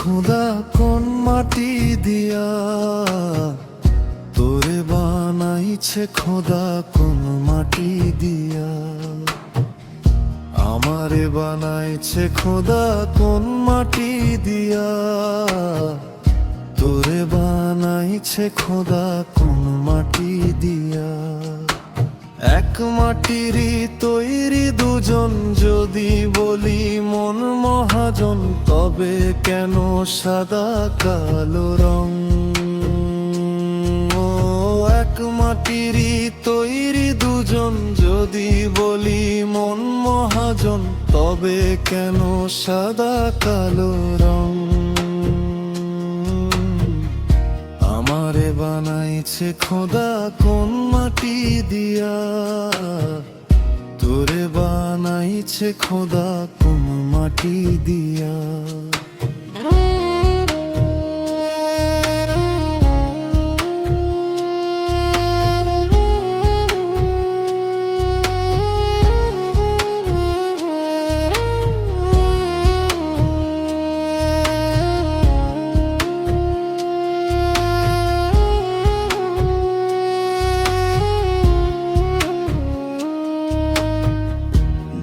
খোদা কোন মাটি দিয়া, তোরে বানাইছে খোদা কোন মাটি দিয়া। আমারে বানাইছে খোদা কোন মাটি দিয়া, তোরে বানাইছে খোদা কোন মাটি দিয়া। এক মাটিরই তৈরি দুজন, যদি বলি মন মহাজন, তবে কেন সাদা কালো রং? ও এক মাটিরই তৈরি দুজন, যদি বলি মন মহাজন, তবে কেন সাদা কালো রং? আমারে বানাইছে খোদা কোন মাটি দিয়া, তোরে বানাইছে খোদা কোন মাটি দিয়া।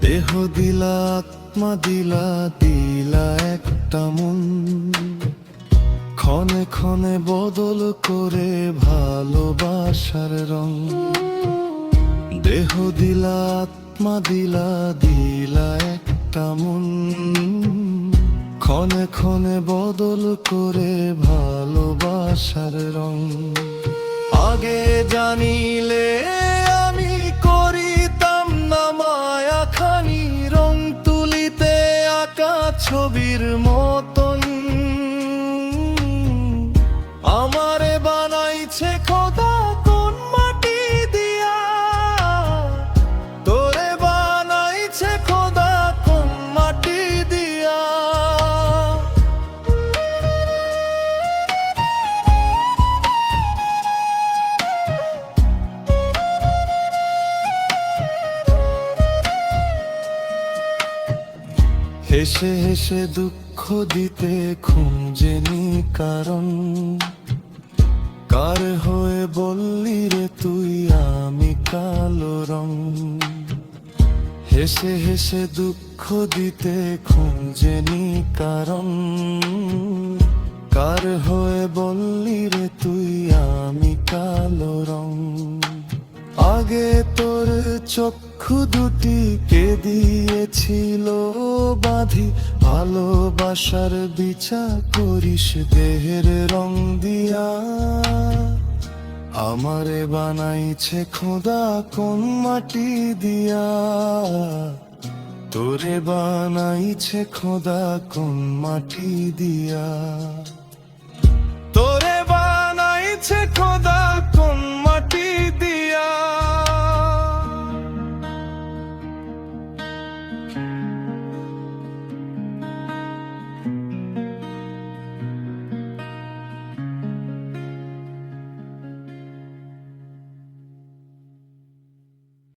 দেহ দিলা, আত্মা দিলা, দিলা একটা মন, ক্ষণে ক্ষণে বদল করে ভালোবাসার রং। দেহ দিলা, আত্মা দিলা, দিলা একটা মন, ক্ষণে ক্ষণে বদল করে ভালোবাসার রং। আগে জানিলে আমি করিতাম না মায়া খানি, রং তুলিতে আঁকা ছবির মতন। আমারে বানাইছে খোদা কোন মাটি দিয়া, তোরে বানাইছে খোদা কোন মাটি দিয়া। হেসে হেসে দুঃখ দিতে খুঁজেনি কারণ, কার হয়ে বললি রে তুই আমি কালো রং? হেসে হেসে দুঃখ দিতে খুঁজেনি কারণ, কার হয়ে বললি রে তুই আমি কালো রং? আগে তোর চক্ষু দুটি কে দিয়েছিল বাঁধি, ভালোবাসার বিচার করিস দেহের রং দিয়া। আমারে বানাইছে খোদা কোন মাটি দিয়া, তোরে বানাইছে খোদা কোন মাটি দিয়া।